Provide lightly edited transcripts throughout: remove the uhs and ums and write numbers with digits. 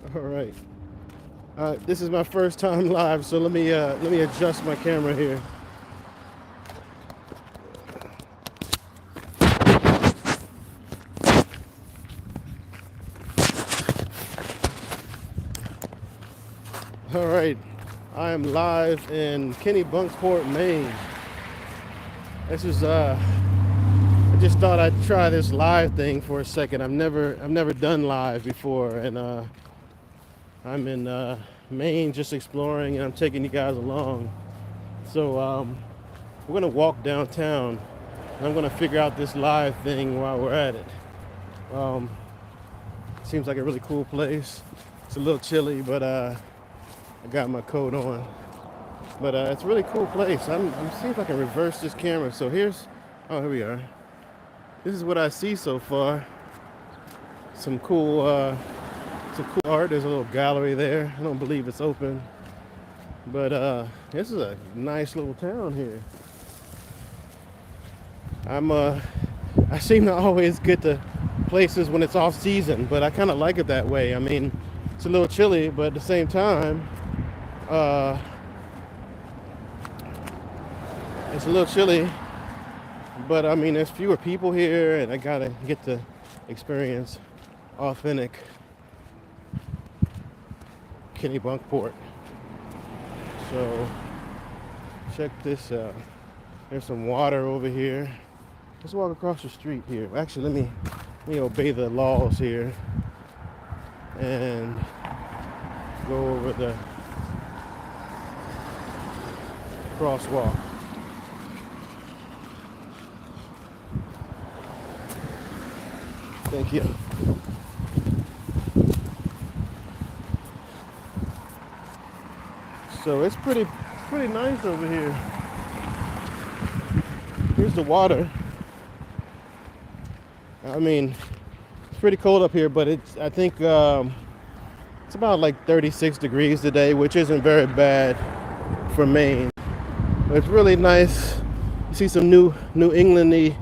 All right. This is my first time live, so let me adjust my camera here. All right. I am live in Kennebunkport, Maine. This is I just thought I'd try this live thing for a second. I've never done live before, and I'm in Maine just exploring, and I'm taking you guys along. So we're gonna walk downtown, and I'm gonna figure out this live thing while we're at it. Um, Seems like a really cool place. It's a little chilly, but I got my coat on. But it's a really cool place. I'm seeing if I can reverse this camera. So here we are. This is what I see so far. Some cool, some cool art. There's a little gallery there. I don't believe it's open, but this is a nice little town here. I seem to always get to places when it's off season, but I kind of like it that way. I mean, it's a little chilly, but at the same time, uh, it's a little chilly. But I mean, there's fewer people here, and I gotta get to experience authentic Kennebunkport. So check this out. There's some water over here. Let's walk across the street here. Actually, let me obey the laws here and go over the crosswalk. Thank you. So it's pretty nice over here. Here's the water. I mean, it's pretty cold up here, but I think it's about like 36 degrees today, which isn't very bad for Maine. But it's really nice. You see some New England-y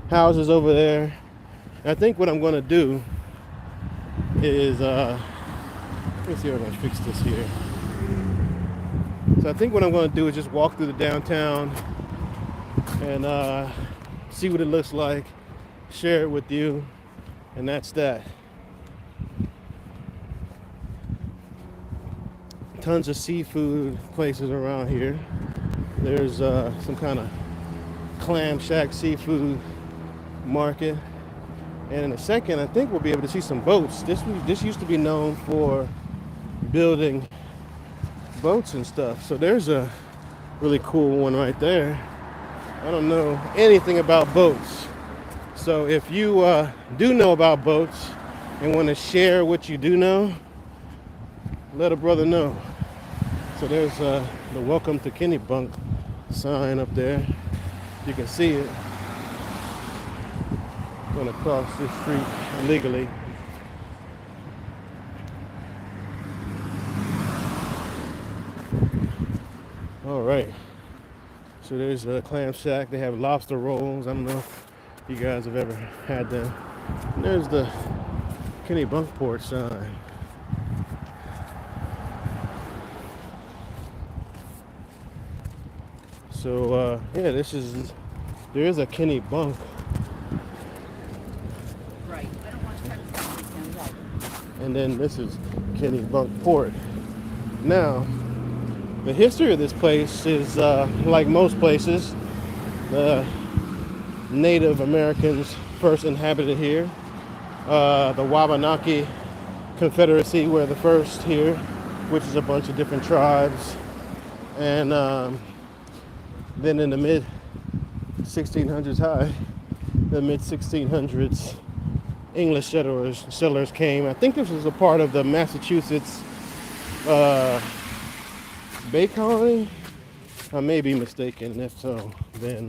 houses over there. I think what I'm going to do is, let me see if I can fix this here. So I think what I'm going to do is just walk through the downtown and see what it looks like, share it with you, and that's that. Tons of seafood places around here. There's some kind of clam shack seafood market. And in a second, I think we'll be able to see some boats. This used to be known for building boats and stuff. So there's a really cool one right there. I don't know anything about boats. So if you do know about boats and want to share what you do know, let a brother know. So there's the Welcome to Kennebunk sign up there. You can see it. Going to cross this street illegally. All right. So there's a clam shack. They have lobster rolls. I don't know if you guys have ever had them. And there's the Kennebunkport sign. So yeah, there is a Kennebunk. And then this is Kennebunkport. Now, the history of this place is like most places. The Native Americans first inhabited here. The Wabinaki confederacy were the first here, which is a bunch of different tribes. And then in the mid 1600s, English settlers came. I think this was a part of the Massachusetts Bay Colony. I may be mistaken. If so, then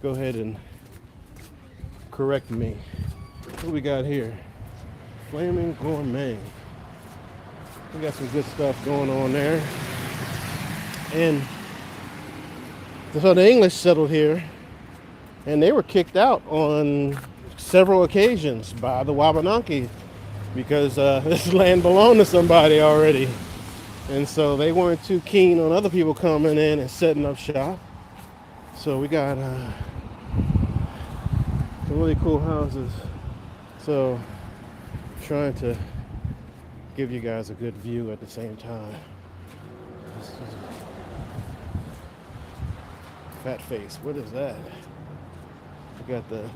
go ahead and correct me. What we got here? Flaming Gourmet. We got some good stuff going on there. And so the English settled here, and they were kicked out on several occasions by the Wabinaki. because this land belonged to somebody already. And so they weren't too keen on other people coming in and setting up shop. So we got some really cool houses. So trying to give you guys a good view at the same time. Fat face, what is that? We got the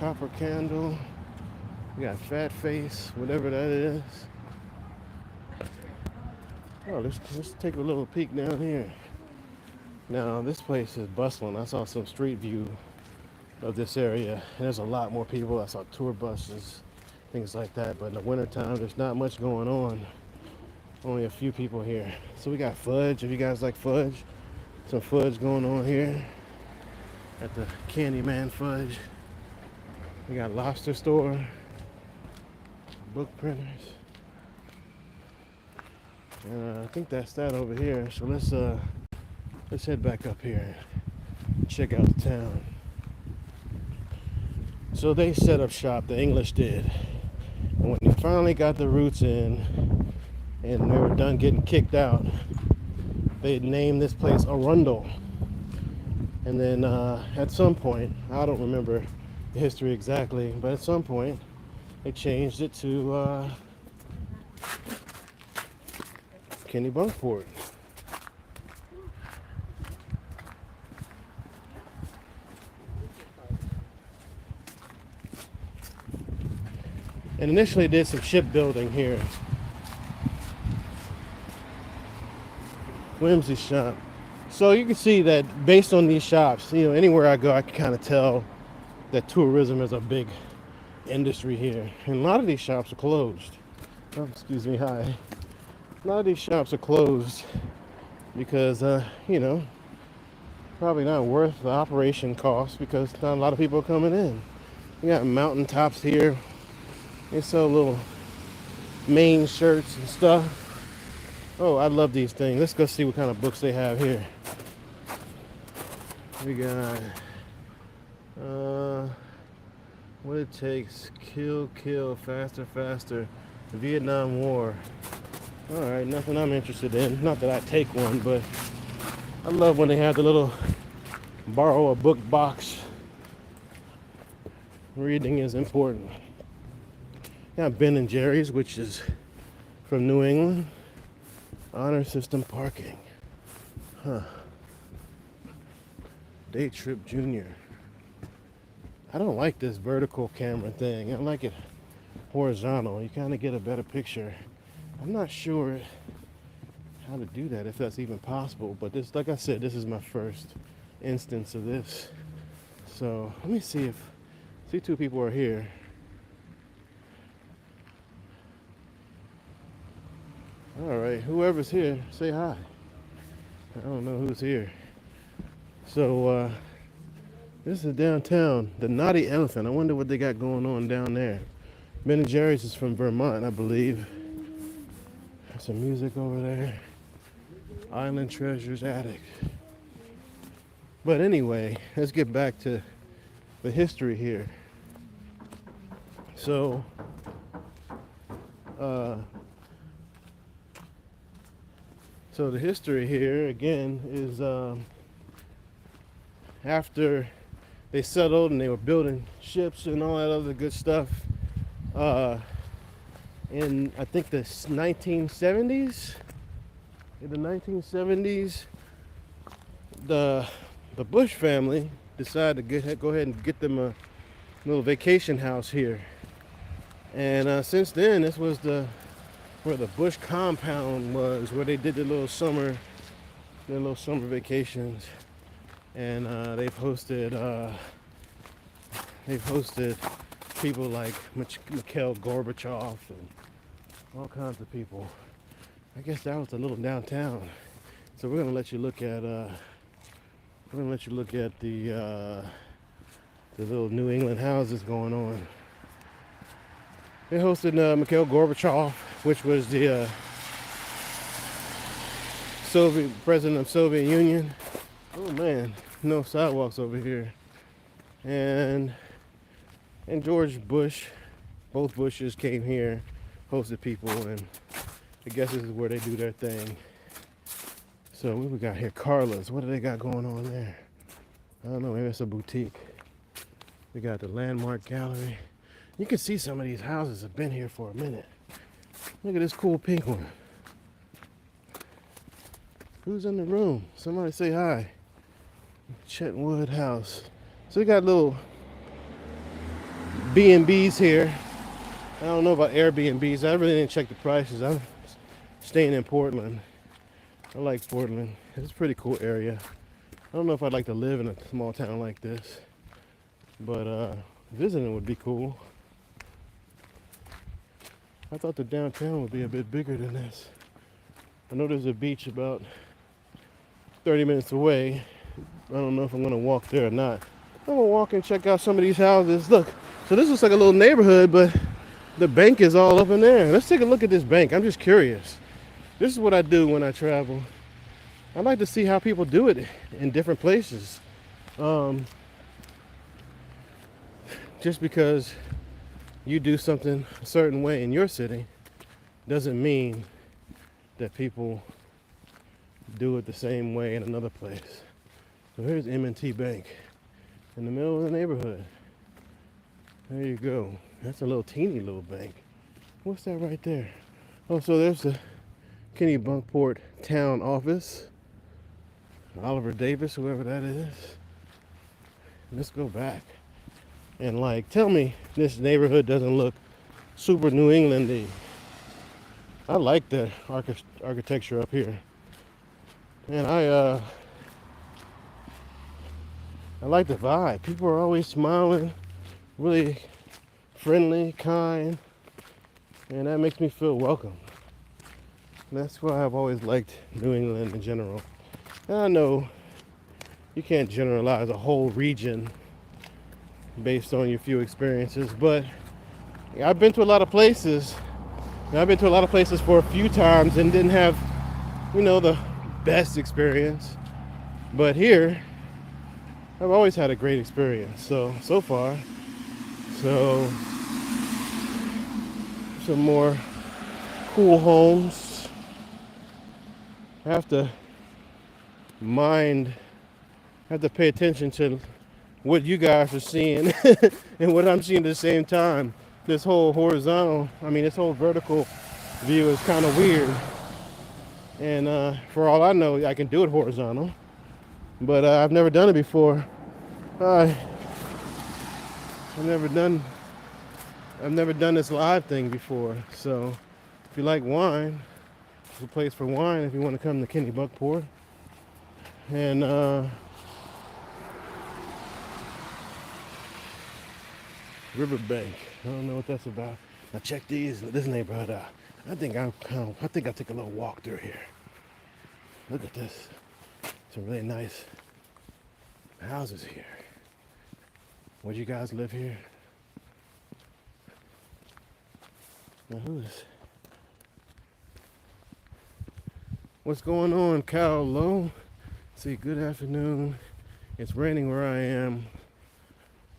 copper candle. We got fat face, whatever that is. Oh, let's take a little peek down here. Now this place is bustling. I saw some street view of this area. And there's a lot more people. I saw tour buses, things like that. But in the wintertime, there's not much going on. Only a few people here. So we got fudge. If you guys like fudge, some fudge going on here at the Candyman Fudge. We got lobster store, book printers. And I think that's that over here. So let's head back up here and check out the town. So they set up shop, the English did. And when they finally got the roots in and they were done getting kicked out, they named this place Arundel. And then at some point, I don't remember the history exactly, but at some point they changed it to Kennebunkport. And initially did some shipbuilding here. Whimsy shop. So you can see that based on these shops, anywhere I go, I can kind of tell that tourism is a big industry here. And a lot of these shops are closed. Oh, excuse me, hi. A lot of these shops are closed because, probably not worth the operation cost because not a lot of people are coming in. We got mountaintops here. They sell little Maine shirts and stuff. Oh, I love these things. Let's go see what kind of books they have here. We got What It Takes, Kill, Faster, the Vietnam War. Alright, nothing I'm interested in. Not that I take one, but I love when they have the little borrow a book box. Reading is important. Got Ben and Jerry's, which is from New England. Honor system parking. Huh. Day Trip Junior. I don't like this vertical camera thing. I like it horizontal. You kind of get a better picture. I'm not sure how to do that, if that's even possible. But this, like I said, this is my first instance of this. So let me see two people are here. All right, whoever's here, say hi. I don't know who's here. So this is downtown, the Naughty Elephant. I wonder what they got going on down there. Ben and Jerry's is from Vermont, I believe. There's some music over there. Island Treasures Attic. But anyway, let's get back to the history here. So, so the history here again is after they settled and they were building ships and all that other good stuff. In I think the 1970s, the Bush family decided to go ahead and get them a little vacation house here. And since then, this was where the Bush compound was, where they did their little summer vacations. And they've hosted people like Mikhail Gorbachev and all kinds of people. I guess that was a little downtown. So we're gonna let you look at the little New England houses going on. They hosted Mikhail Gorbachev, which was the Soviet president of Soviet Union. Oh man, no sidewalks over here. And George Bush, both Bushes came here, hosted people, and I guess this is where they do their thing. So what we got here? Carla's. What do they got going on there? I don't know. Maybe it's a boutique. We got the Landmark Gallery. You can see some of these houses have been here for a minute. Look at this cool pink one. Who's in the room? Somebody say hi. Chetwood House. So we got little B&Bs here. I don't know about Airbnbs. I really didn't check the prices. I'm staying in Portland. I like Portland. It's a pretty cool area. I don't know if I'd like to live in a small town like this, but visiting would be cool. I thought the downtown would be a bit bigger than this. I know there's a beach about 30 minutes away. I don't know if I'm gonna walk there or not. I'm gonna walk and check out some of these houses. Look, so this looks like a little neighborhood, but the bank is all up in there. Let's take a look at this bank. I'm just curious. This is what I do when I travel. I like to see how people do it in different places. Just because you do something a certain way in your city doesn't mean that people do it the same way in another place. So here's M&T Bank in the middle of the neighborhood. There you go. That's a little teeny little bank. What's that right there? Oh, so there's the Kennebunkport town office. Oliver Davis, whoever that is. Let's go back. And like, tell me this neighborhood doesn't look super New England-y. I like the architecture up here. And I like the vibe. People are always smiling, really friendly, kind, and that makes me feel welcome. And that's why I've always liked New England in general. And I know you can't generalize a whole region based on your few experiences, but I've been to a lot of places. I've been to a lot of places for a few times and didn't have, the best experience. But here, I've always had a great experience. So far. So, some more cool homes. I have to pay attention to what you guys are seeing and what I'm seeing at the same time. This whole this whole vertical view is kind of weird. And for all I know, I can do it horizontal, but I've never done it before. I've never done this live thing before. So if you like wine, it's a place for wine if you want to come to Kennebunkport. And Riverbank. I don't know what that's about. Now check this neighborhood out. I think I'll take a little walk through here. Look at this. Some really nice houses here. Would you guys live here? Now what's going on, Cal Low? See, good afternoon. It's raining where I am.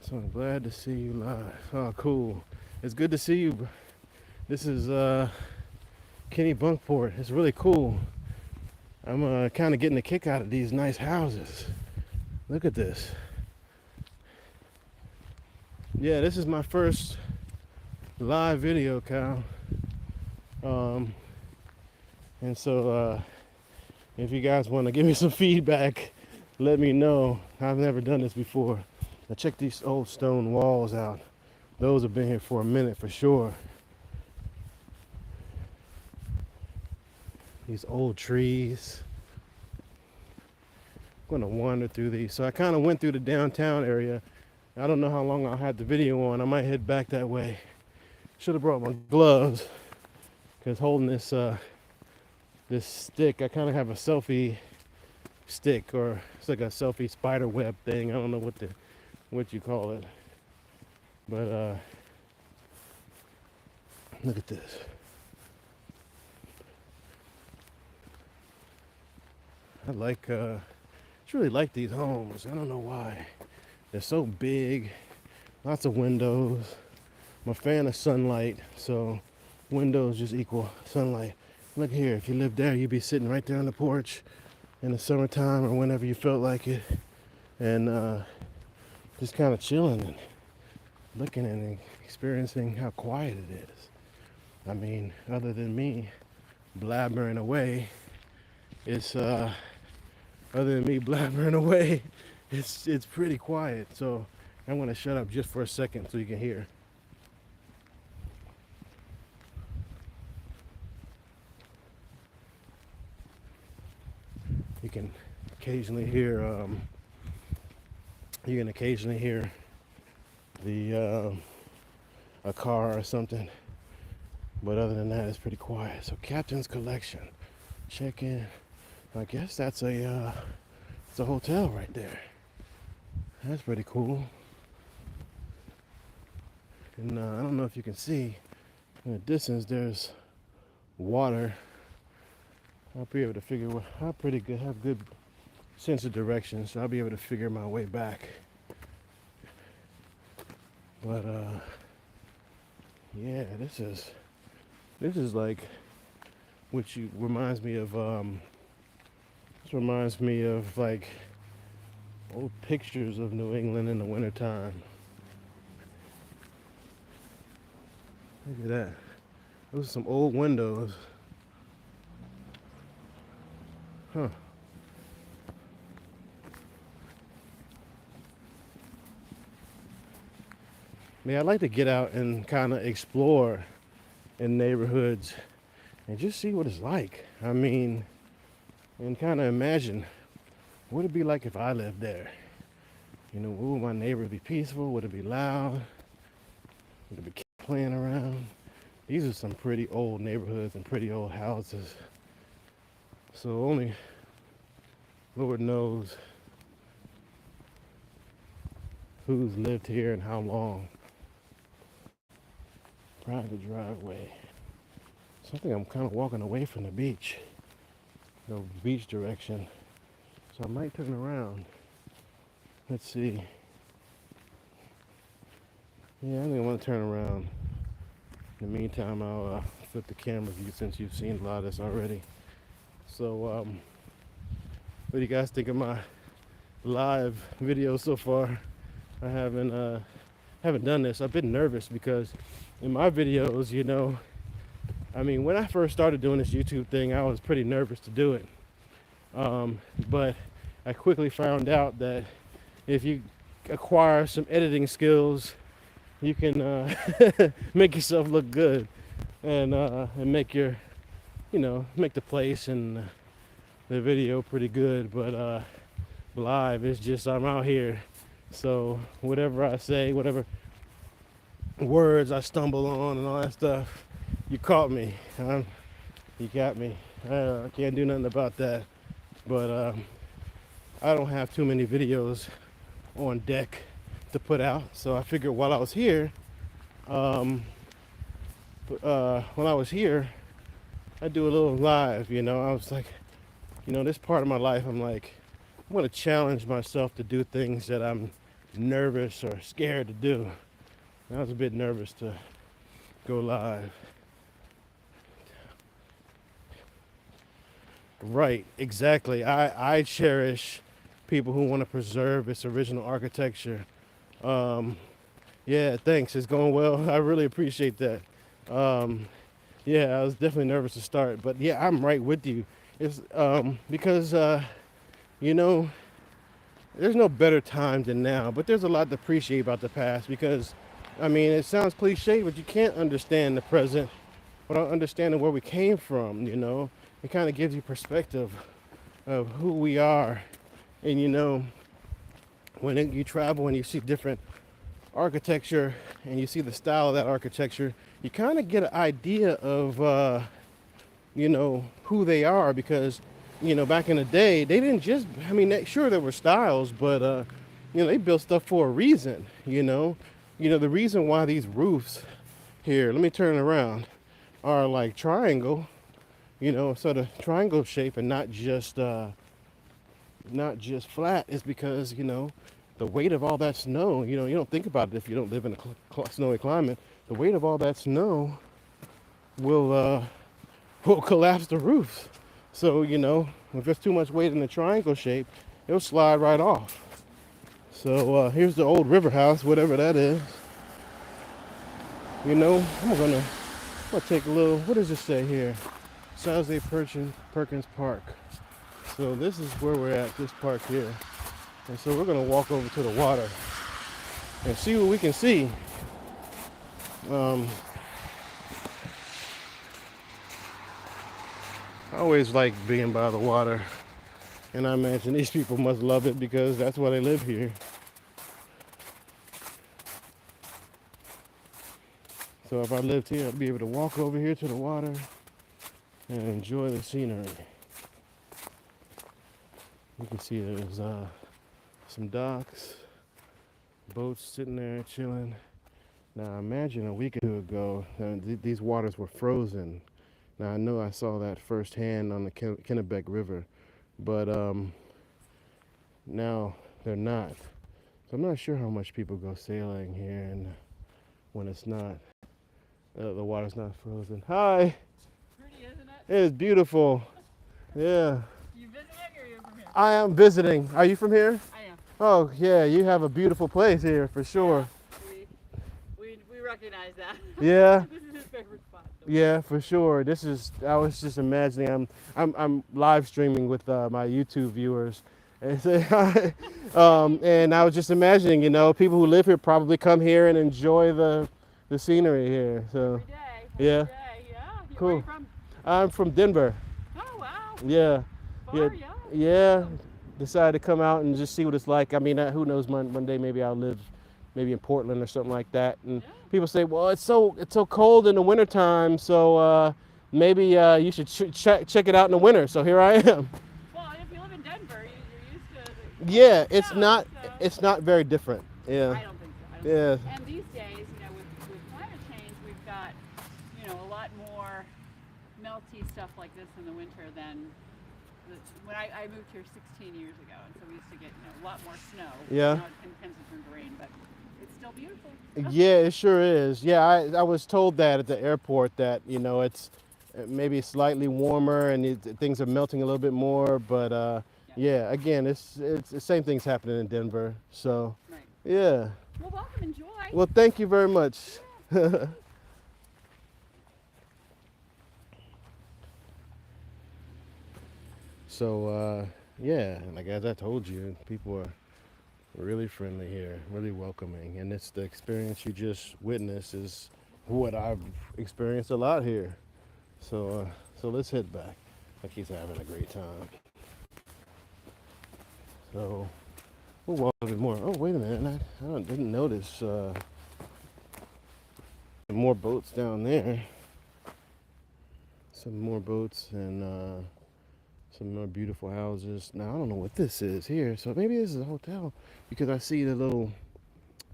So I'm glad to see you live. Oh, cool. It's good to see you. This is Kennebunkport. It's really cool. I'm kind of getting a kick out of these nice houses. Look at this. Yeah, this is my first live video, Cal. And so if you guys want to give me some feedback, let me know. I've never done this before. Now check these old stone walls out. Those have been here for a minute for sure. These old trees. I'm gonna wander through these. So I kind of went through the downtown area. I don't know how long I'll have the video on. I might head back that way. Should have brought my gloves, because holding this this stick, I kind of have a selfie stick, or it's like a selfie spider web thing. I don't know what you call it. But look at this. I really like these homes. I don't know why. They're so big, lots of windows, I'm a fan of sunlight, so windows just equal sunlight. Look here, if you live there, you'd be sitting right there on the porch in the summertime or whenever you felt like it, and just kind of chilling and looking and experiencing how quiet it is. I mean, other than me blabbering away, it's it's pretty quiet. So I'm gonna shut up just for a second so you can hear. You can occasionally hear the a car or something, but other than that, it's pretty quiet. So Captain's Collection, check in. I guess that's it's a hotel right there. That's pretty cool. And I don't know if you can see in the distance. There's water. I'll be able to figure have good sense of direction, so I'll be able to figure my way back. But yeah, this is like, which reminds me of like old pictures of New England in the wintertime. Look at that. Those are some old windows. Huh. Man, I'd like to get out and kind of explore in neighborhoods and just see what it's like. I mean, and kind of imagine what it'd be like if I lived there. You know, would my neighbors be peaceful? Would it be loud? Would it be kids playing around? These are some pretty old neighborhoods and pretty old houses. So only Lord knows who's lived here and how long. Private driveway. So I think I'm kind of walking away from the beach. The beach direction. So I might turn around. Let's see. Yeah, I think I want to turn around. In the meantime, I'll flip the camera view since you've seen a lot of this already. So, what do you guys think of my live video so far? I haven't done this. I've been nervous because in my videos, you know, I mean, when I first started doing this YouTube thing, I was pretty nervous to do it. But I quickly found out that if you acquire some editing skills, you can make yourself look good and make your, you know, make the place and the video pretty good. But live, it's just I'm out here. So whatever I say, whatever words I stumble on and all that stuff, you caught me. You got me. I can't do nothing about that. But I don't have too many videos on deck to put out. So I figured while I was here, I'd do a little live, you know. I was like, you know, this part of my life, I'm like, I'm going to challenge myself to do things that I'm nervous or scared to do. I was a bit nervous to go live. Right, exactly. I cherish people who want to preserve its original architecture. Yeah, thanks. It's going well. I really appreciate that. Yeah, I was definitely nervous to start, but yeah, I'm right with you. It's because you know, there's no better time than now, but there's a lot to appreciate about the past because, I mean, it sounds cliche, but you can't understand the present without understanding where we came from, you know. It kind of gives you perspective of who we are. And, you know, when you travel and you see different architecture and you see the style of that architecture, you kind of get an idea of, you know, who they are because, you know, back in the day, they didn't just, I mean, sure, there were styles, but, you know, they built stuff for a reason, you know. You know, the reason why these roofs here, let me turn it around, are like triangle, you know, sort of triangle shape and not just flat is because, you know, the weight of all that snow, you know, you don't think about it if you don't live in a snowy climate. the weight of all that snow will collapse the roofs. So, if there's too much weight in the triangle shape, it'll slide right off. So here's the old river house, whatever that is. I'm gonna take a little, what does it say here? Southside Perkins Park. So this is where we're at, this park here. And so we're gonna walk over to the water and see what we can see. I always like being by the water, and I imagine these people must love it because that's why they live here. So if I lived here, I'd be able to walk over here to the water and enjoy the scenery. You can see there's some docks, boats sitting there chilling. Now imagine a week or two ago, these waters were frozen. Now I know I saw that firsthand on the Kennebunkport River, but now they're not. So I'm not sure how much people go sailing here and when it's not, the water's not frozen. Hi! Pretty, isn't it? It is beautiful. Yeah. You visiting or you're from here? I am visiting. Are you from here? I am. Oh yeah, you have a beautiful place here for sure. Yeah, we recognize that. Yeah. This is his favorite spot. Yeah, for sure. I was just imagining I'm live streaming with my YouTube viewers. And and I was just imagining, people who live here probably come here and enjoy the scenery here. So Every day. yeah. Every day. Yeah. Cool. Where are you from? I'm from Denver. Oh wow. Yeah. Far, Yeah. yeah. Yeah. Decided to come out and just see what it's like. I mean, who knows, one day maybe I'll live maybe in Portland or something like that. And Yeah. people say, well, it's so cold in the wintertime, so maybe you should check it out in the winter. So here I am. Well, if you live in Denver, you're used to the Yeah, it's snow, not so- it's not very different. I Yeah. don't think so. Yeah. And these days, with climate change, we've got, a lot more melty stuff like this in the winter than when I moved here 16 years ago, and so we used to get a lot more snow. Yeah. Now it tends to turn to rain, but it's still beautiful. Yeah, it sure is. Yeah, I was told that at the airport that it's maybe slightly warmer and things are melting a little bit more, but yeah, again, it's the same things happening in Denver. So Right. yeah. Well, welcome, enjoy. Well, thank you very much. So yeah, like as I told you, people are really friendly here, really welcoming, and it's the experience you just witnessed is what I've experienced a lot here. So let's head back. Like he's having a great time. So we'll walk a bit more. Oh, wait a minute, I didn't notice more boats down there. Some more boats and some more beautiful houses. Now I don't know what this is here, so maybe this is a hotel because I see the little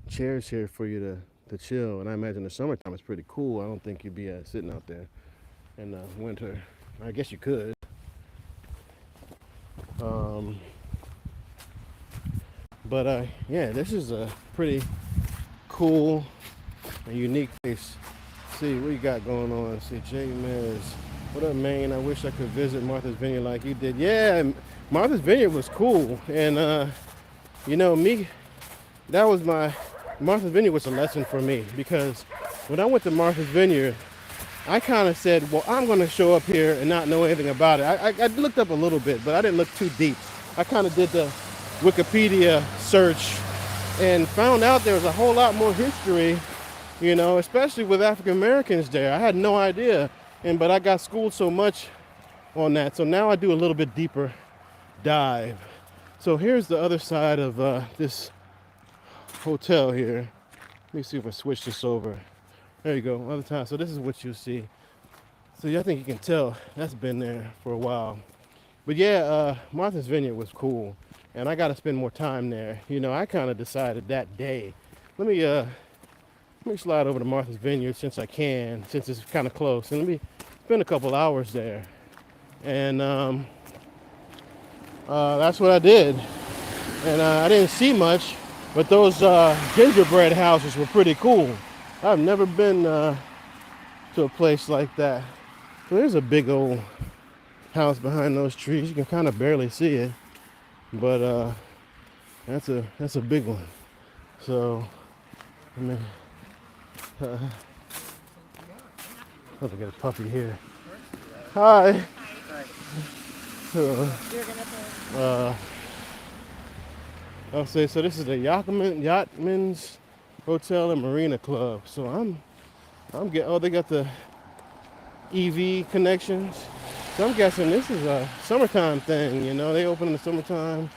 chairs here for you to chill, and I imagine the summertime is pretty cool. I don't think you'd be sitting out there in the winter. I guess you could. But yeah, this is a pretty cool and unique place. See what you got going on. See Jay Mays. What up, Maine? I wish I could visit Martha's Vineyard like you did. Yeah, Martha's Vineyard was cool, and me, that was Martha's Vineyard was a lesson for me because when I went to Martha's Vineyard, I kind of said, well, I'm going to show up here and not know anything about it. I looked up a little bit, but I didn't look too deep. I kind of did the Wikipedia search and found out there was a whole lot more history, especially with African Americans there. I had no idea, but I got schooled so much on that. So now I do a little bit deeper dive. So here's the other side of this hotel here. Let me see if I switch this over. There you go, other time. So this is what you'll see. So I think you can tell that's been there for a while. But yeah, Martha's Vineyard was cool, and I got to spend more time there. I kind of decided that day. Let me slide over to Martha's Vineyard since it's kind of close, and let me spend a couple hours there. And that's what I did. And I didn't see much, but those gingerbread houses were pretty cool. I've never been to a place like that. So there's a big old house behind those trees. You can kind of barely see it, but that's a big one. So I mean, uh, oh, they got a puppy here. Hi. So, I'll say so. This is the Yachtman's Hotel and Marina Club. So I'm getting. Oh, they got the EV connections. So I'm guessing this is a summertime thing. You know, they open in the summertime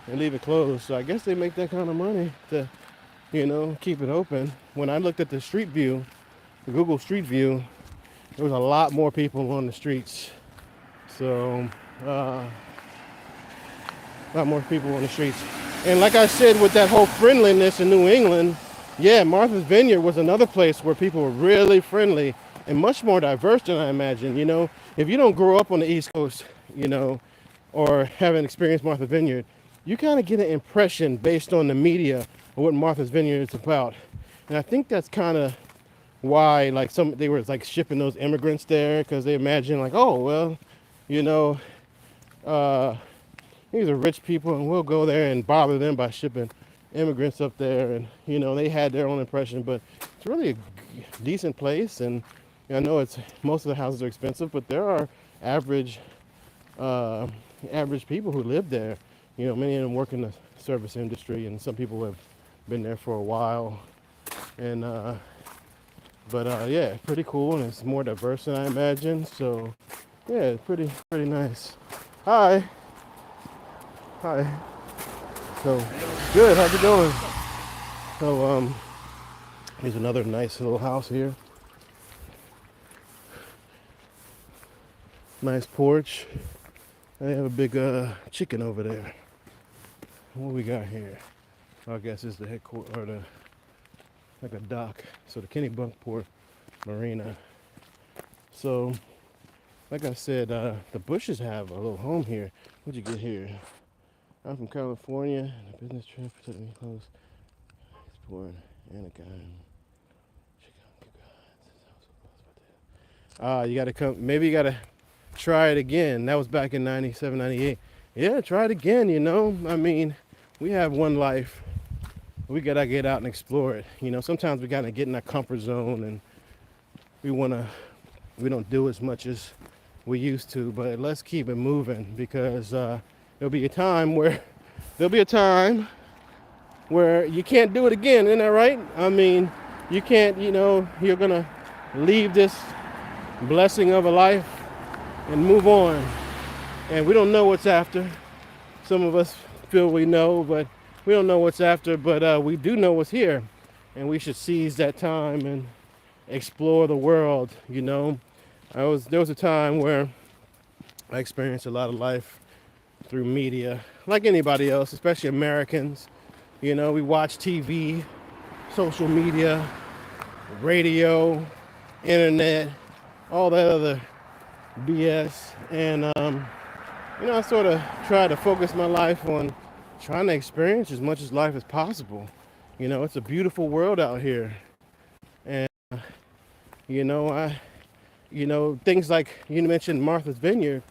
and leave it closed. So I guess they make that kind of money to, keep it open. When I looked at the street view, the Google Street View, there was a lot more people on the streets. So, a lot more people on the streets. And like I said, with that whole friendliness in New England, yeah, Martha's Vineyard was another place where people were really friendly and much more diverse than I imagined. If you don't grow up on the East Coast, or haven't experienced Martha's Vineyard, you kind of get an impression based on the media of what Martha's Vineyard is about. And I think that's kind of why, like, they were like shipping those immigrants there, because they imagine like, oh well, these are rich people and we'll go there and bother them by shipping immigrants up there. And they had their own impression, but it's really a decent place. And I know most of the houses are expensive, but there are average people who live there. Many of them work in the service industry, and some people have been there for a while. And yeah, pretty cool, and it's more diverse than I imagined. So yeah, pretty nice. Hi. So good. How's it going? So here's another nice little house here. Nice porch. They have a big chicken over there. What we got here? I guess it's the headquarters, or like a dock. So the Kennebunkport Marina. So, like I said, the Bushes have a little home here. What'd you get here? I'm from California, and a business trip took me close. Exploring Anaheim. You gotta come. Maybe you gotta try it again. That was back in 97, 98. Yeah, try it again. I mean, we have one life. We gotta get out and explore it. Sometimes we gotta get in our comfort zone, and we don't do as much as we used to. But let's keep it moving, because there'll be a time where you can't do it again. Isn't that right? I mean, you can't. You're gonna leave this blessing of a life and move on. And we don't know what's after. Some of us feel we know, but we don't know what's after. But we do know what's here, and we should seize that time and explore the world. There was a time where I experienced a lot of life through media, like anybody else, especially Americans. We watch TV, social media, radio, internet, all that other BS. And I sort of try to focus my life on trying to experience as much as life as possible. It's a beautiful world out here. And things like you mentioned Martha's Vineyard,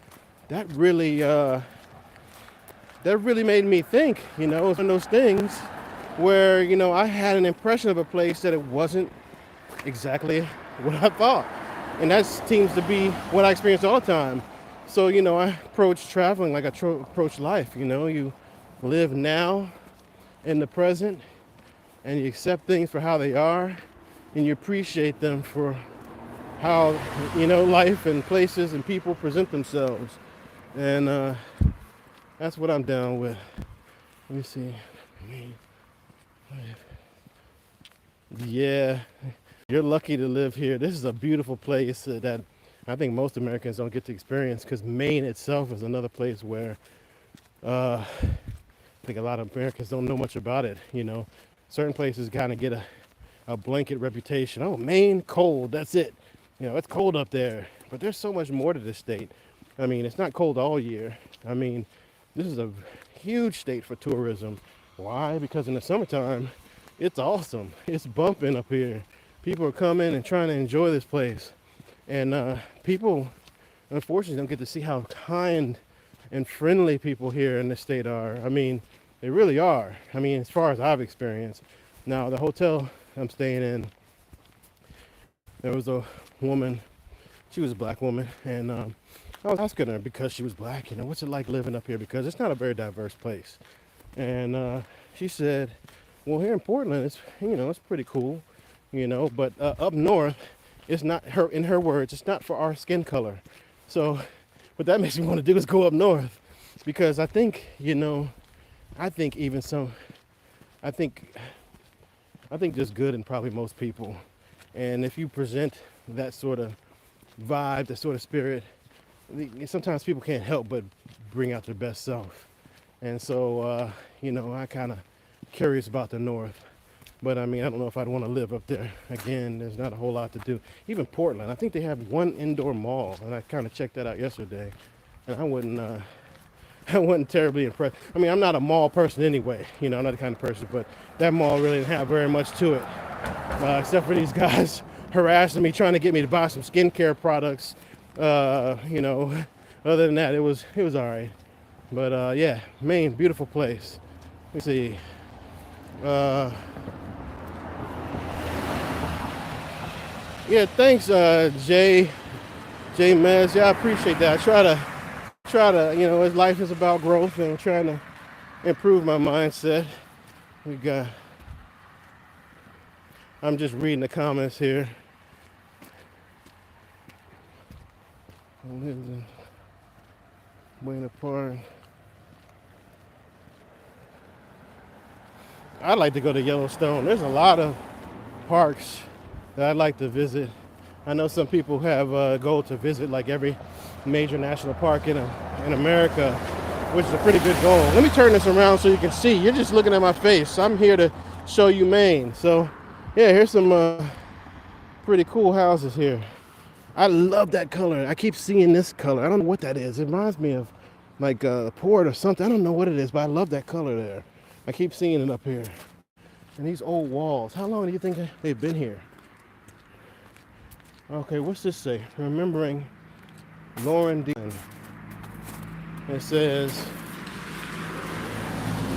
that really made me think. It was one of those things where I had an impression of a place that it wasn't exactly what I thought, and that seems to be what I experience all the time. So I approach traveling like I approach life. You live now in the present, and you accept things for how they are, and you appreciate them for how life and places and people present themselves. And that's what I'm down with. Let me see. Yeah, you're lucky to live here. This is a beautiful place that I think most Americans don't get to experience, because Maine itself is another place where I think a lot of Americans don't know much about it. Certain places kind of get a blanket reputation. Oh, Maine, cold, that's it. It's cold up there. But there's so much more to this state. I mean, it's not cold all year. I mean, this is a huge state for tourism. Why? Because in the summertime, it's awesome. It's bumping up here. People are coming and trying to enjoy this place. And people, unfortunately, don't get to see how kind and friendly people here in the state are. I mean, they really are. I mean, as far as I've experienced. Now, the hotel I'm staying in, there was a woman. She was a black woman, and I was asking her because she was black, what's it like living up here? Because it's not a very diverse place. And she said, well, here in Portland, it's pretty cool, but up north, it's not her. In her words, it's not for our skin color. So, what that makes me want to do is go up north, because I think, I think even some, I think just good in probably most people, and if you present that sort of vibe, that sort of spirit, sometimes people can't help but bring out their best self. And so, I kind of curious about the north. But I mean, I don't know if I'd want to live up there. Again, there's not a whole lot to do. Even Portland, I think they have one indoor mall, and I kind of checked that out yesterday. And I wasn't terribly impressed. I mean, I'm not a mall person anyway. I'm not the kind of person, but that mall really didn't have very much to it. Except for these guys harassing me, trying to get me to buy some skincare products. Other than that, it was all right. But yeah, Maine, beautiful place. Let's see. Yeah, thanks, Jay Mez. Yeah, I appreciate that. I try to, life is about growth, and trying to improve my mindset. I'm just reading the comments here. Wayne Park. I'd like to go to Yellowstone. There's a lot of parks that I'd like to visit. I know some people have a goal to visit like every major national park in America, which is a pretty good goal. Let me turn this around so you can see. You're just looking at my face. I'm here to show you Maine. So yeah, here's some pretty cool houses here. I love that color. I keep seeing this color. I don't know what that is. It reminds me of like a port or something. I don't know what it is, but I love that color there. I keep seeing it up here. And these old walls. How long do you think they've been here? Okay, what's this say? Remembering Lauren D. It says,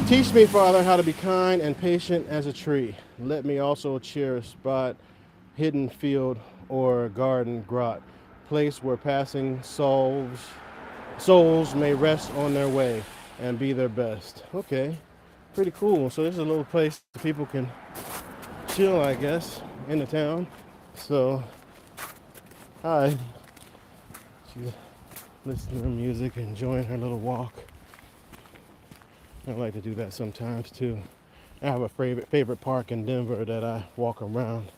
teach me, Father, how to be kind and patient as a tree. Let me also cheer a spot, hidden field, or garden grot, place where passing souls may rest on their way and be their best. Okay, pretty cool. So there's a little place that people can chill, I guess, in the town. So, hi. She's listening to music, enjoying her little walk. I like to do that sometimes too. I have a favorite park in Denver that I walk around.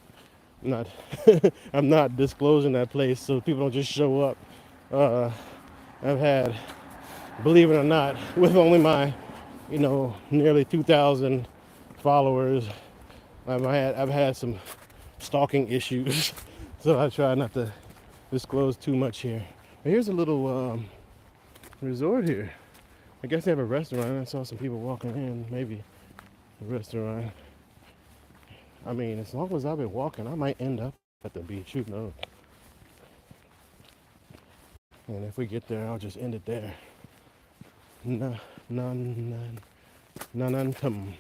I'm not disclosing that place so people don't just show up. I've had, believe it or not, with only my, nearly 2,000 followers, I've had some stalking issues. So I try not to disclose too much here. But here's a little resort here. I guess they have a restaurant. I saw some people walking in, maybe a restaurant. I mean, as long as I've been walking, I might end up at the beach. Who knows? And if we get there, I'll just end it there. Nanantum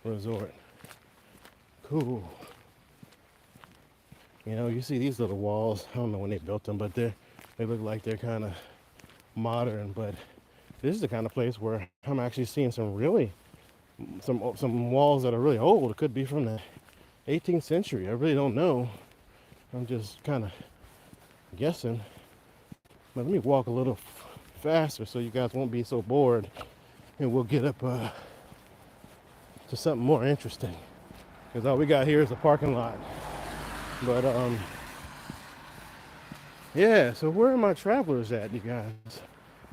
Resort. Cool. You see these little walls. I don't know when they built them, but they look like they're kind of modern. But this is the kind of place where I'm actually seeing some walls that are really old. It could be from the 18th century. I really don't know. I'm just kind of guessing. But let me walk a little faster so you guys won't be so bored, and we'll get up to something more interesting. Because all we got here is a parking lot. But yeah. So where are my travelers at, you guys?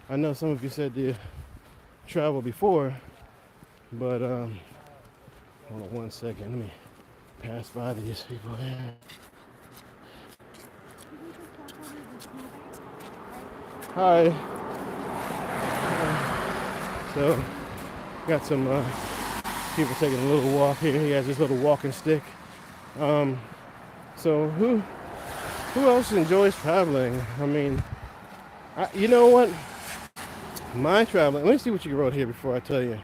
I know some of you said you traveled before. But hold on 1 second. Let me pass by these people here. Hi. So got some people taking a little walk here. He has this little walking stick. So who else enjoys traveling? I mean, you know what? My traveling. Let me see what you wrote here before I tell you.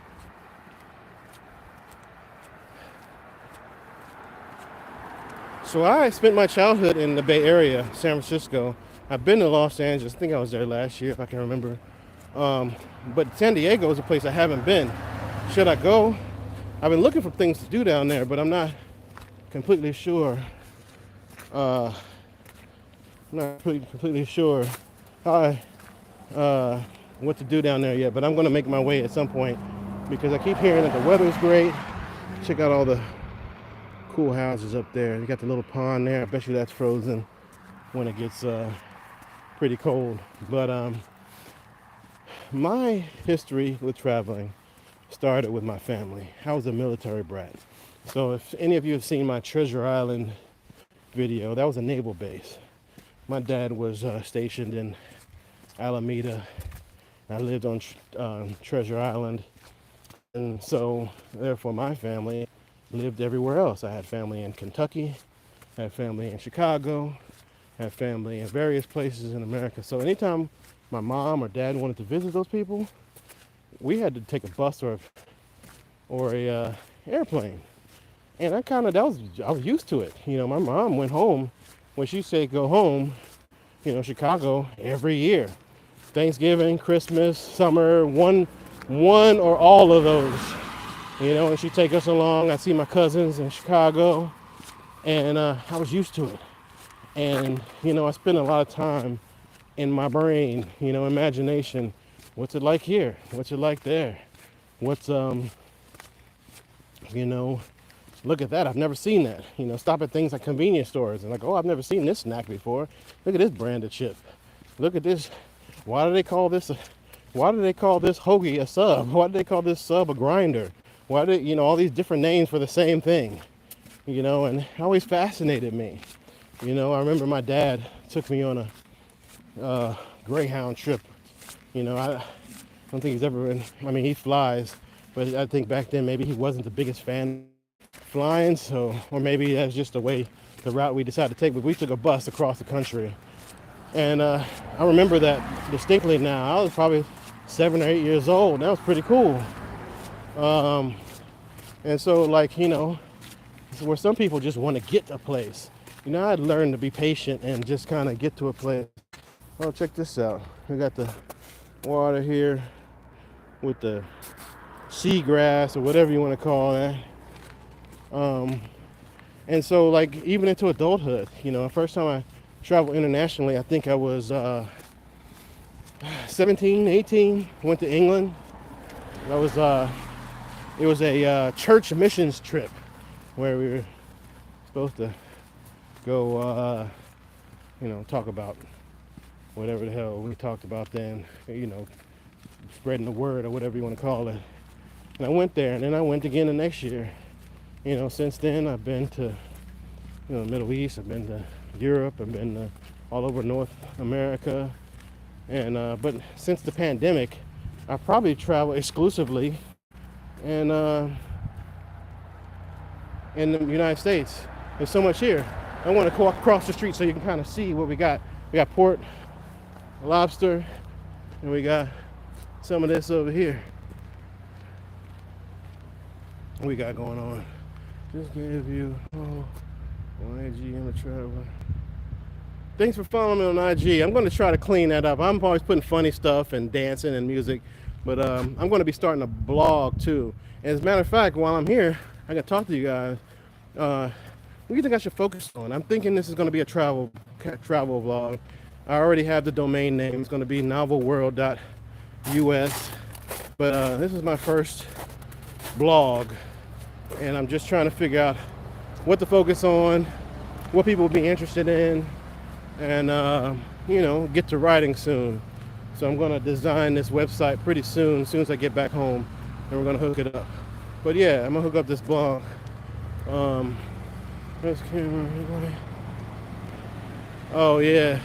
So I spent my childhood in the Bay Area, San Francisco. I've been to Los Angeles. I think I was there last year, if I can remember. But San Diego is a place I haven't been. Should I go? I've been looking for things to do down there, but I'm not completely sure. I'm not completely sure how what to do down there yet. But I'm going to make my way at some point because I keep hearing that the weather's great. Check out all the cool houses up there. You got the little pond there. I bet you that's frozen when it gets pretty cold. But my history with traveling started with my family. I was a military brat. So if any of you have seen my Treasure Island video, that was a naval base. My dad was stationed in Alameda. I lived on Treasure Island. And so therefore my family lived everywhere else. I had family in Kentucky, I had family in Chicago, I had family in various places in America. So anytime my mom or dad wanted to visit those people, we had to take a bus or a airplane. And I was used to it. You know, my mom went home when she said go home, you know, Chicago every year. Thanksgiving, Christmas, summer, one or all of those. You know, and she'd take us along. I'd see my cousins in Chicago, and I was used to it. And, you know, I spent a lot of time in my brain, you know, imagination. What's it like here? What's it like there? What's, you know, look at that. I've never seen that. You know, stop at things like convenience stores and like, oh, I've never seen this snack before. Look at this branded chip. Look at this. Why do they call this hoagie a sub? Why do they call this sub a grinder? Why do, you know, all these different names for the same thing, you know, and it always fascinated me. You know, I remember my dad took me on a Greyhound trip. You know, I don't think he's ever been, I mean, he flies, but I think back then maybe he wasn't the biggest fan of flying, so, or maybe that's just the route we decided to take, but we took a bus across the country. And I remember that distinctly now. I was probably 7 or 8 years old, and that was pretty cool. And so, like, you know, where some people just want to get to a place. You know, I'd learned to be patient and just kind of get to a place. Oh, check this out. We got the water here with the seagrass or whatever you want to call that. And so, like, even into adulthood, you know, the first time I traveled internationally, I think I was 17, 18, went to England. It was a church missions trip where we were supposed to go, you know, talk about whatever the hell we talked about then, you know, spreading the word or whatever you want to call it. And I went there, and then I went again the next year. You know, since then I've been to, you know, the Middle East, I've been to Europe, I've been to all over North America. And but since the pandemic, I probably travel exclusively in the United States. There's so much here. I want to go across the street so you can kind of see what we got. We got pork, lobster, and we got some of this over here. What we got going on? Just gave you IG in the travel. Thanks for following me on IG. I'm going to try to clean that up. I'm always putting funny stuff and dancing and music, but I'm going to be starting a blog too. And as a matter of fact, while I'm here, I got to talk to you guys. What do you think I should focus on? I'm thinking this is going to be a travel vlog. I already have the domain name. It's going to be novelworld.us. But this is my first blog, and I'm just trying to figure out what to focus on, what people will be interested in, and you know, get to writing soon. So I'm going to design this website pretty soon, as soon as I get back home, and we're going to hook it up. But yeah, I'm going to hook up this blog. Where's camera? Oh yeah,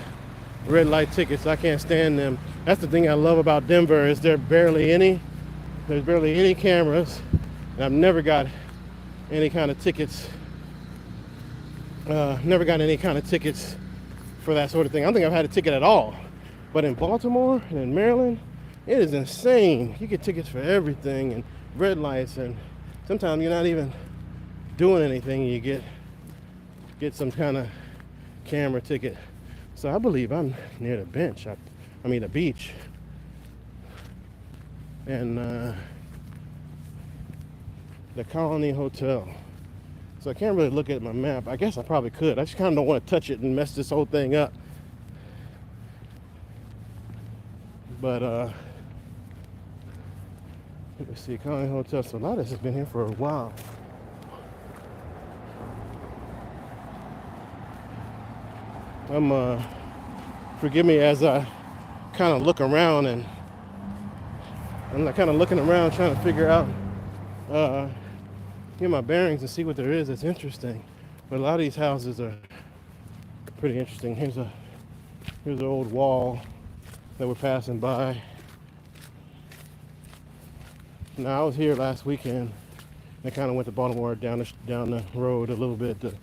red light tickets. I can't stand them. That's the thing I love about Denver, is there's barely any cameras, and I've never got any kind of tickets Never got any kind of tickets for that sort of thing. I don't think I've had a ticket at all. But in Baltimore and in Maryland, it is insane. You get tickets for everything and red lights, and sometimes you're not even doing anything. You get some kind of camera ticket. So I believe I'm near the bench. I mean the beach. And the Colony Hotel. So I can't really look at my map. I guess I probably could. I just kind of don't want to touch it and mess this whole thing up. But let me see, Colony Hotel. So a lot of this has been here for a while. Forgive me as I kind of look around, and I'm kind of looking around trying to figure out, get my bearings and see what there is that's interesting. But a lot of these houses are pretty interesting. Here's an old wall that we're passing by. Now I was here last weekend. I kind of went to Baltimore down the road a little bit to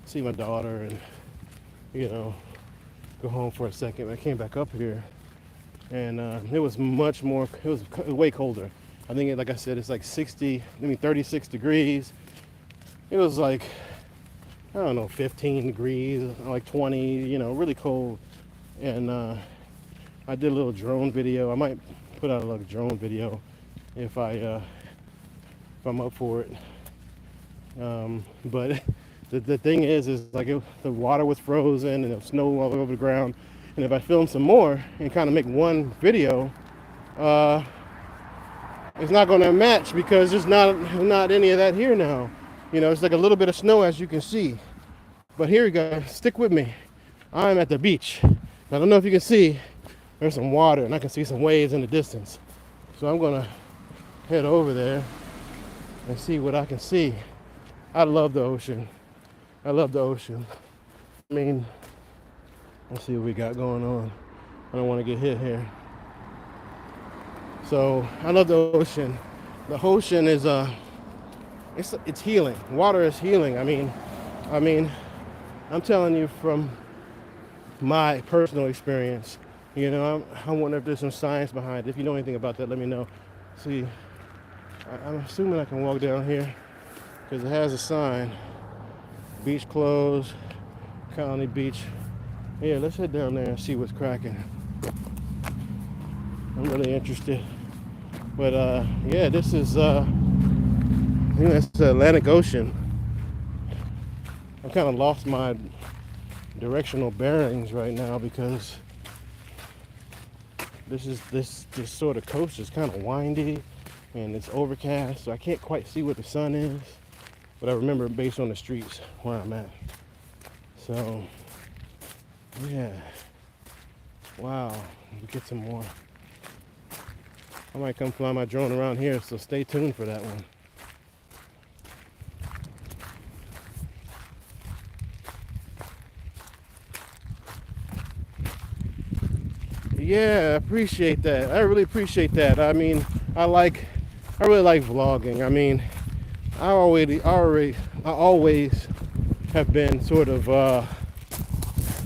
see my daughter and, go home for a second. I came back up here, and it was much more. It was way colder. I think, like I said, it's like 36 degrees. It was like, I don't know, 15 degrees, like 20. Really cold. And I did a little drone video. I might put out a little drone video if I'm up for it. But the thing is like the water was frozen and the snow all over the ground. And if I film some more and kind of make one video, it's not going to match because there's not any of that here now. It's like a little bit of snow, as you can see. But here we go. Stick with me. I'm at the beach. I don't know if you can see. There's some water, and I can see some waves in the distance. So I'm going to head over there and see what I can see. I love the ocean. I love the ocean. I mean, let's see what we got going on. I don't want to get hit here. So I love the ocean. The ocean is it's healing. Water is healing. I mean, I'm telling you from my personal experience. I wonder if there's some science behind it. If you know anything about that, let me know. See, I'm assuming I can walk down here because it has a sign. Beach closed, Colony Beach. Yeah, let's head down there and see what's cracking. I'm really interested. But yeah, this is I think that's the Atlantic Ocean. I've kind of lost my directional bearings right now because this sort of coast is kind of windy and it's overcast, so I can't quite see where the sun is. But I remember based on the streets where I'm at. So yeah, wow, we get some more. I might come fly my drone around here, so stay tuned for that one. Yeah, I appreciate that. I really appreciate that. I mean, I really like vlogging. I mean, I always have been sort of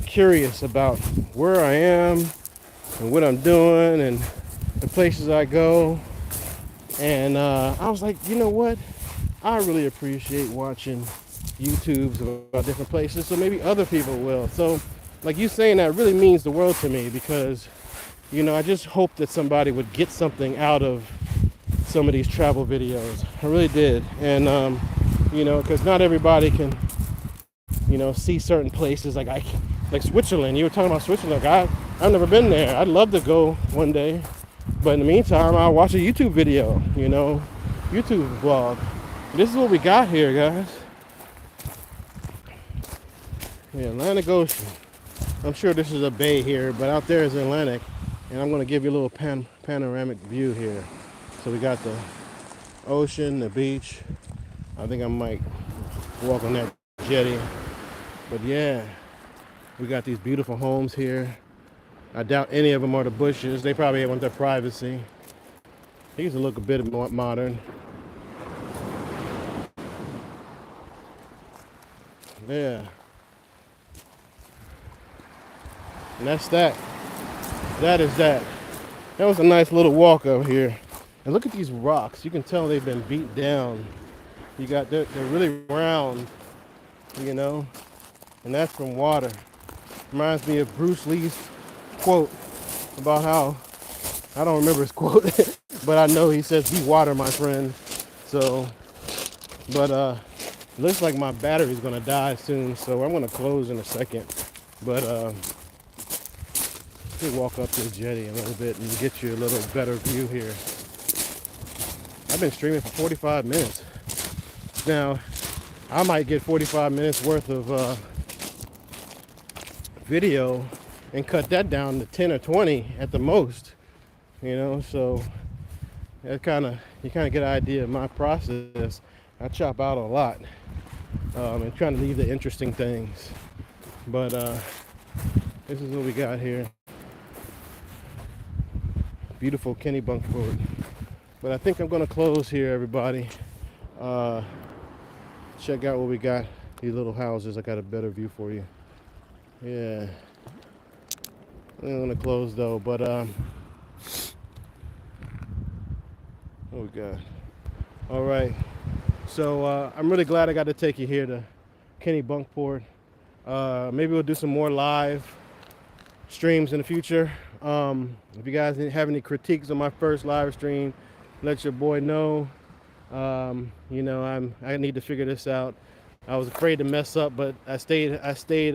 curious about where I am and what I'm doing and the places I go. And I was like, you know what? I really appreciate watching YouTubes about different places, so maybe other people will. So, like you saying that really means the world to me because, I just hope that somebody would get something out of some of these travel videos. I really did. And, because not everybody can, see certain places like Switzerland. You were talking about Switzerland. Like I've never been there. I'd love to go one day. But in the meantime, I'll watch a YouTube video, YouTube vlog. This is what we got here, guys. The Atlantic Ocean. I'm sure this is a bay here, but out there is the Atlantic. And I'm going to give you a little panoramic view here. So we got the ocean, the beach. I think I might walk on that jetty. But yeah, we got these beautiful homes here. I doubt any of them are the Bushes. They probably want their privacy. These look a bit more modern. Yeah, And that's that. That is that. That was a nice little walk up here. And look at these rocks. You can tell they've been beat down. They're really round, you know, and that's from water. Reminds me of Bruce Lee's quote about how, I don't remember his quote, but I know he says, "Be water, my friend." So, but looks like my battery's gonna die soon, so I'm gonna close in a second. But let me walk up to the jetty a little bit and get you a little better view here. I've been streaming for 45 minutes. Now, I might get 45 minutes worth of video and cut that down to 10 or 20 at the most, you know, so that you kind of get an idea of my process. I chop out a lot and trying to leave the interesting things. But this is what we got here. Beautiful Kennebunkport. But I think I'm gonna close here, everybody. Check out what we got. These little houses. I got a better view for you. Yeah. I'm gonna close though, but what we got? All right. So I'm really glad I got to take you here to Kennebunkport. Maybe we'll do some more live streams in the future. If you guys have any critiques on my first live stream, let your boy know. You know, I need to figure this out. I was afraid to mess up, but I stayed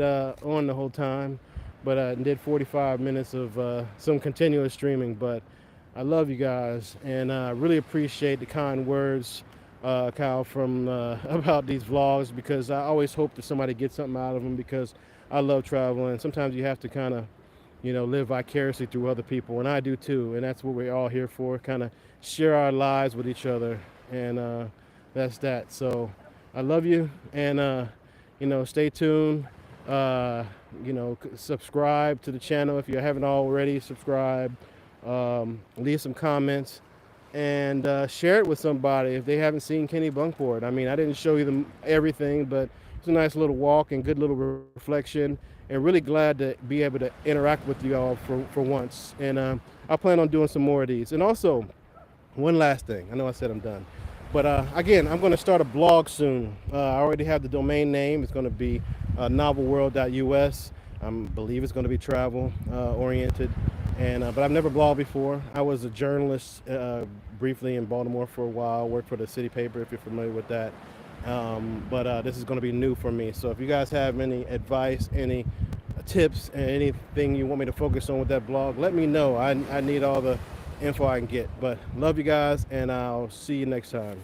on the whole time. But I did 45 minutes of some continuous streaming. But I love you guys, and I really appreciate the kind words, Kyle, from about these vlogs, because I always hope that somebody gets something out of them, because I love traveling. Sometimes you have to kind of, you know, live vicariously through other people, and I do too, and that's what we're all here for, kind of share our lives with each other, and that's that. So I love you, and you know, stay tuned. You know, subscribe to the channel if you haven't already. Subscribe, leave some comments, and share it with somebody if they haven't seen Kennebunkport. I mean, I didn't show you them everything, but it's a nice little walk and good little reflection, and really glad to be able to interact with you all for once. And I plan on doing some more of these. And also, one last thing. I know I said I'm done, but again, I'm going to start a blog soon. I already have the domain name. It's going to be novelworld.us. I believe it's going to be travel oriented. And but I've never blogged before. I was a journalist briefly in Baltimore for a while. Worked for the city paper, if you're familiar with that. But this is going to be new for me. So if you guys have any advice, any tips, and anything you want me to focus on with that blog, let me know. I need all the info I can get. But love you guys, and I'll see you next time.